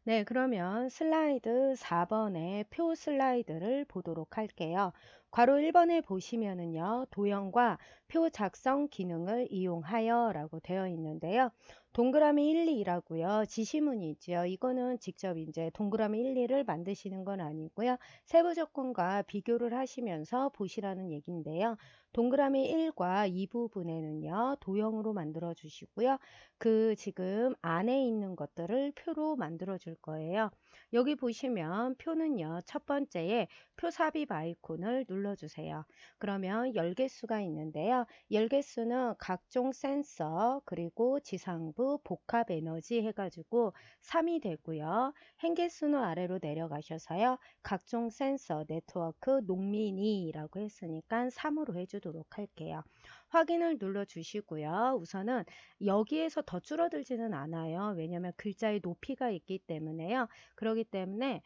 네, 그러면 슬라이드 4번의 표 슬라이드를 보도록 할게요. 괄호 1번에 보시면은요, 도형과 표 작성 기능을 이용하여 라고 되어 있는데요. 동그라미 1, 2라고요. 지시문이 있죠. 이거는 직접 이제 동그라미 1, 2를 만드시는 건 아니고요. 세부 조건과 비교를 하시면서 보시라는 얘기인데요. 동그라미 1과 이 부분에는요, 도형으로 만들어 주시고요. 그 지금 안에 있는 것들을 표로 만들어 줄 거예요. 여기 보시면 표는요, 첫 번째에 표 삽입 아이콘을 눌러 주세요. 그러면 열 개수가 있는데요. 열 개수는 각종 센서 그리고 지상부 복합 에너지 해가지고 3이 되고요. 행 개수는 아래로 내려가셔서요. 각종 센서 네트워크 농민이라고 했으니까 3으로 해주도록 할게요. 확인을 눌러 주시고요. 우선은 여기에서 더 줄어들지는 않아요. 왜냐하면 글자의 높이가 있기 때문에요. 그렇기 때문에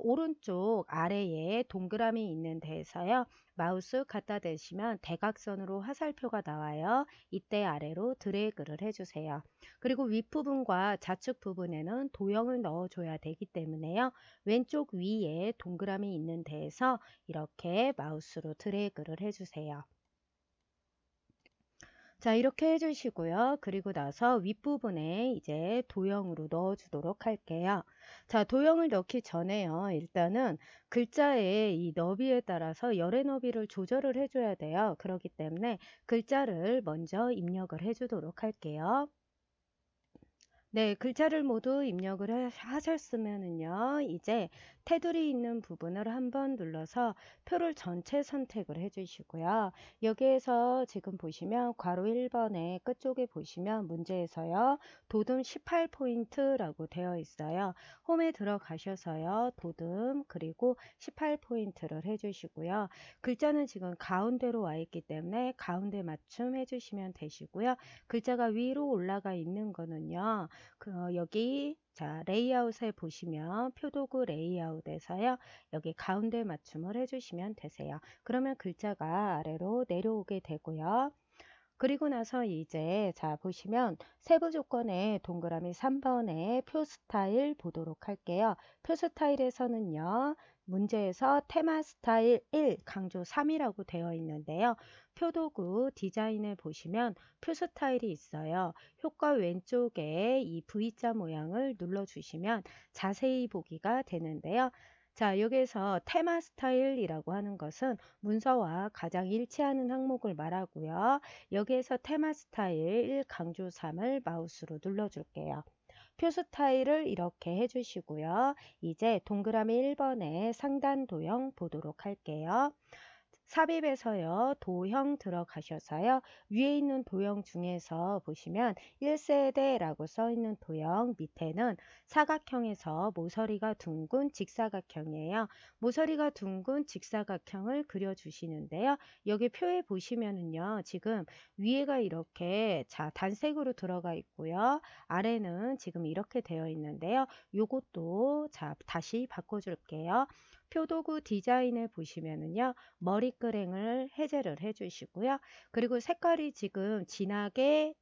오른쪽 아래에 동그라미 있는 데에서요. 마우스 갖다 대시면 대각선으로 화살표가 나와요. 이때 아래로 드래그를 해주세요. 그리고 윗부분과 좌측 부분에는 도형을 넣어줘야 되기 때문에요. 왼쪽 위에 동그라미 있는 데에서 이렇게 마우스로 드래그를 해주세요. 자, 이렇게 해주시고요. 그리고 나서 윗부분에 이제 도형으로 넣어주도록 할게요. 자, 도형을 넣기 전에요. 일단은 글자의 이 너비에 따라서 열의 너비를 조절을 해줘야 돼요. 그렇기 때문에 글자를 먼저 입력을 해주도록 할게요. 네, 글자를 모두 입력을 하셨으면은요, 이제 테두리 있는 부분을 한번 눌러서 표를 전체 선택을 해주시고요. 여기에서 지금 보시면 괄호 1번의 끝쪽에 보시면 문제에서요, 도듬 18포인트라고 되어 있어요. 홈에 들어가셔서요, 도듬 그리고 18포인트를 해주시고요. 글자는 지금 가운데로 와 있기 때문에 가운데 맞춤 해주시면 되시고요. 글자가 위로 올라가 있는 거는요, 여기 자 레이아웃에 보시면 표도구 레이아웃에서요. 여기 가운데 맞춤을 해주시면 되세요. 그러면 글자가 아래로 내려오게 되고요. 그리고 나서 이제 자 보시면 세부 조건에 동그라미 3번에 표 스타일 보도록 할게요. 표 스타일에서는요. 문제에서 테마 스타일 1 강조 3이라고 되어 있는데요. 표도구 디자인에 보시면 표 스타일이 있어요. 효과 왼쪽에 이 V자 모양을 눌러주시면 자세히 보기가 되는데요. 자, 여기에서 테마 스타일이라고 하는 것은 문서와 가장 일치하는 항목을 말하고요. 여기에서 테마 스타일 1 강조 3을 마우스로 눌러줄게요. 표 스타일을 이렇게 해주시고요. 이제 동그라미 1번에 상단 도형 보도록 할게요. 삽입에서요. 도형 들어가셔서요. 위에 있는 도형 중에서 보시면 1세대라고 써 있는 도형 밑에는 사각형에서 모서리가 둥근 직사각형이에요. 모서리가 둥근 직사각형을 그려주시는데요. 여기 표에 보시면은요. 지금 위에가 이렇게 자 단색으로 들어가 있고요. 아래는 지금 이렇게 되어 있는데요. 요것도 자 다시 바꿔줄게요. 표도구 디자인을 보시면은요. 머리끄랭을 해제를 해주시고요. 그리고 색깔이 지금 진하게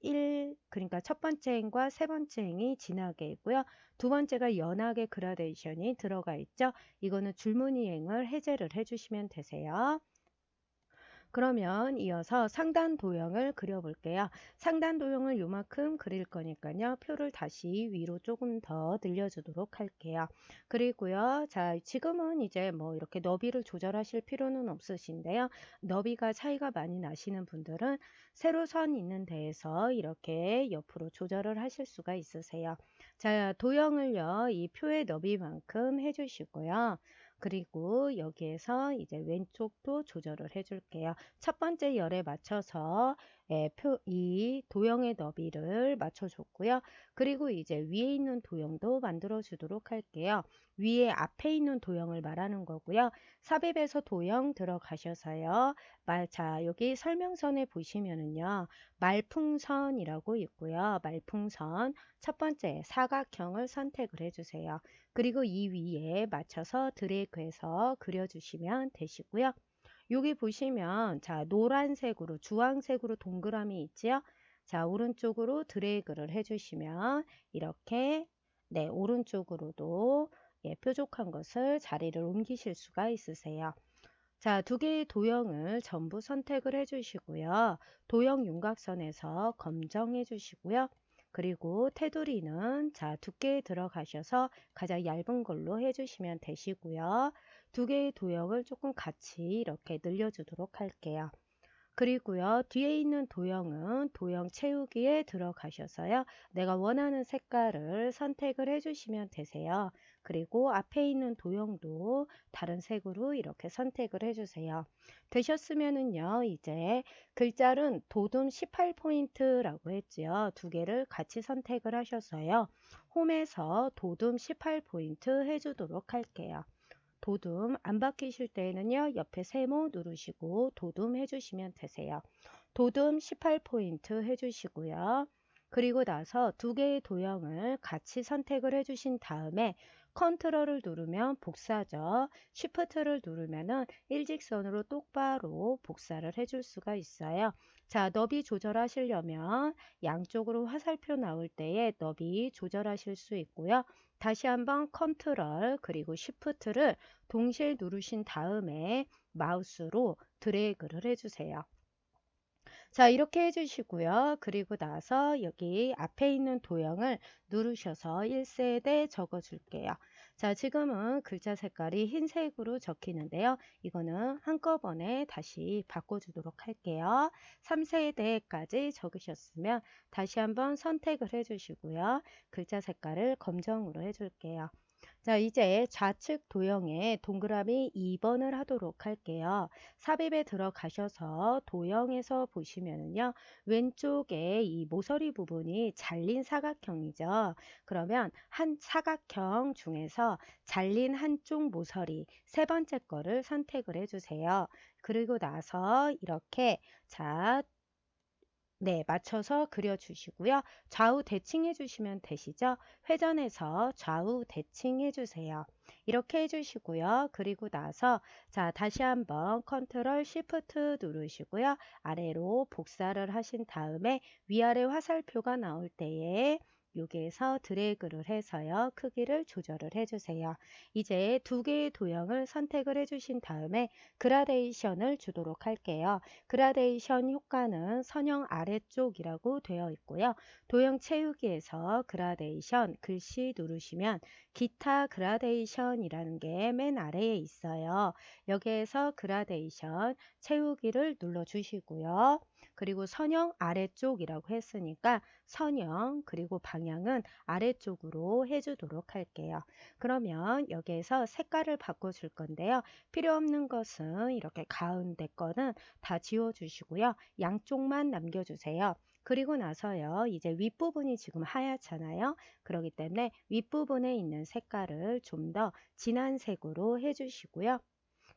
그러니까 첫 번째 행과 세 번째 행이 진하게 있고요. 두 번째가 연하게 그라데이션이 들어가 있죠. 이거는 줄무늬행을 해제를 해주시면 되세요. 그러면 이어서 상단 도형을 그려볼게요. 상단 도형을 요만큼 그릴 거니까요. 표를 다시 위로 조금 더 늘려주도록 할게요. 그리고요. 자, 지금은 이제 뭐 이렇게 너비를 조절하실 필요는 없으신데요. 너비가 차이가 많이 나시는 분들은 세로선 있는 데에서 이렇게 옆으로 조절을 하실 수가 있으세요. 자, 도형을요. 이 표의 너비만큼 해주시고요. 그리고 여기에서 이제 왼쪽도 조절을 해줄게요. 첫 번째 열에 맞춰서 이 도형의 너비를 맞춰줬고요. 그리고 이제 위에 있는 도형도 만들어 주도록 할게요. 위에 앞에 있는 도형을 말하는 거고요. 삽입에서 도형 들어가셔서요. 자, 여기 설명선에 보시면은요. 말풍선이라고 있고요. 말풍선 첫 번째 사각형을 선택을 해주세요. 그리고 이 위에 맞춰서 드래그해서 그려주시면 되시고요. 여기 보시면 자 노란색으로 주황색으로 동그라미 있지요. 자 오른쪽으로 드래그를 해주시면 이렇게 네, 오른쪽으로도 뾰족한 것을 자리를 옮기실 수가 있으세요. 자, 두 개의 도형을 전부 선택을 해주시고요. 도형 윤곽선에서 검정해 주시고요. 그리고 테두리는 자, 두께에 들어가셔서 가장 얇은 걸로 해주시면 되시고요. 두 개의 도형을 조금 같이 이렇게 늘려주도록 할게요. 그리고요, 뒤에 있는 도형은 도형 채우기에 들어가셔서요, 내가 원하는 색깔을 선택을 해주시면 되세요. 그리고 앞에 있는 도형도 다른 색으로 이렇게 선택을 해주세요. 되셨으면은요, 이제 글자는 도둠 18포인트라고 했지요. 두 개를 같이 선택을 하셔서요, 홈에서 도둠 18포인트 해주도록 할게요. 도둠 안 바뀌실 때에는요, 옆에 세모 누르시고 도둠 해주시면 되세요. 도둠 18포인트 해주시고요. 그리고 나서 두 개의 도형을 같이 선택을 해주신 다음에 컨트롤을 누르면 복사죠. 쉬프트를 누르면은 일직선으로 똑바로 복사를 해줄 수가 있어요. 자, 너비 조절하시려면 양쪽으로 화살표 나올 때에 너비 조절하실 수 있고요. 다시 한번 컨트롤 그리고 쉬프트를 동시에 누르신 다음에 마우스로 드래그를 해주세요. 자, 이렇게 해주시고요. 그리고 나서 여기 앞에 있는 도형을 누르셔서 1세대 적어줄게요. 자, 지금은 글자 색깔이 흰색으로 적히는데요. 이거는 한꺼번에 다시 바꿔주도록 할게요. 3세대까지 적으셨으면 다시 한번 선택을 해주시고요. 글자 색깔을 검정으로 해줄게요. 자, 이제 좌측 도형에 동그라미 2번을 하도록 할게요. 삽입에 들어가셔서 도형에서 보시면은요, 왼쪽에 이 모서리 부분이 잘린 사각형이죠. 그러면 한 사각형 중에서 잘린 한쪽 모서리 세 번째 거를 선택을 해주세요. 그리고 나서 이렇게 자, 네, 맞춰서 그려주시고요. 좌우 대칭해 주시면 되시죠? 회전해서 좌우 대칭해 주세요. 이렇게 해주시고요. 그리고 나서 자, 다시 한번 컨트롤 시프트 누르시고요. 아래로 복사를 하신 다음에 위아래 화살표가 나올 때에 여기에서 드래그를 해서요. 크기를 조절을 해주세요. 이제 두 개의 도형을 선택을 해주신 다음에 그라데이션을 주도록 할게요. 그라데이션 효과는 선형 아래쪽이라고 되어 있고요. 도형 채우기에서 그라데이션 글씨 누르시면 기타 그라데이션이라는 게 맨 아래에 있어요. 여기에서 그라데이션 채우기를 눌러 주시고요. 그리고 선형 아래쪽이라고 했으니까 선형 그리고 방향은 아래쪽으로 해주도록 할게요. 그러면 여기에서 색깔을 바꿔줄 건데요. 필요 없는 것은 이렇게 가운데 거는 다 지워주시고요. 양쪽만 남겨주세요. 그리고 나서요. 이제 윗부분이 지금 하얗잖아요. 그렇기 때문에 윗부분에 있는 색깔을 좀 더 진한 색으로 해주시고요.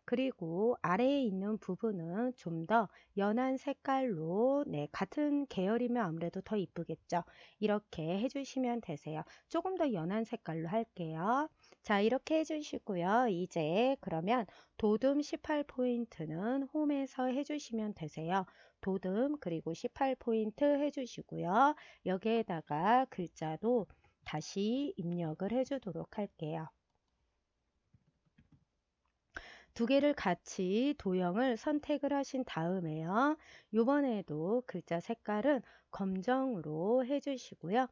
그리고 아래에 있는 부분은 좀 더 연한 색깔로 같은 계열이면 아무래도 더 이쁘겠죠. 이렇게 해주시면 되세요. 조금 더 연한 색깔로 할게요. 자, 이렇게 해주시고요. 이제 그러면 도둠 18포인트는 홈에서 해주시면 되세요. 도둠 그리고 18포인트 해주시고요. 여기에다가 글자도 다시 입력을 해주도록 할게요. 두 개를 같이 도형을 선택을 하신 다음에요. 이번에도 글자 색깔은 검정으로 해주시고요.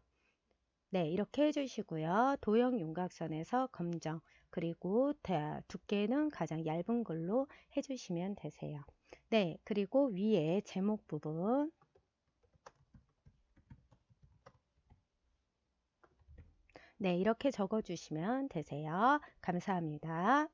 네, 이렇게 해주시고요. 도형 윤곽선에서 검정, 그리고 두께는 가장 얇은 걸로 해주시면 되세요. 네, 그리고 위에 제목 부분, 네, 이렇게 적어주시면 되세요. 감사합니다.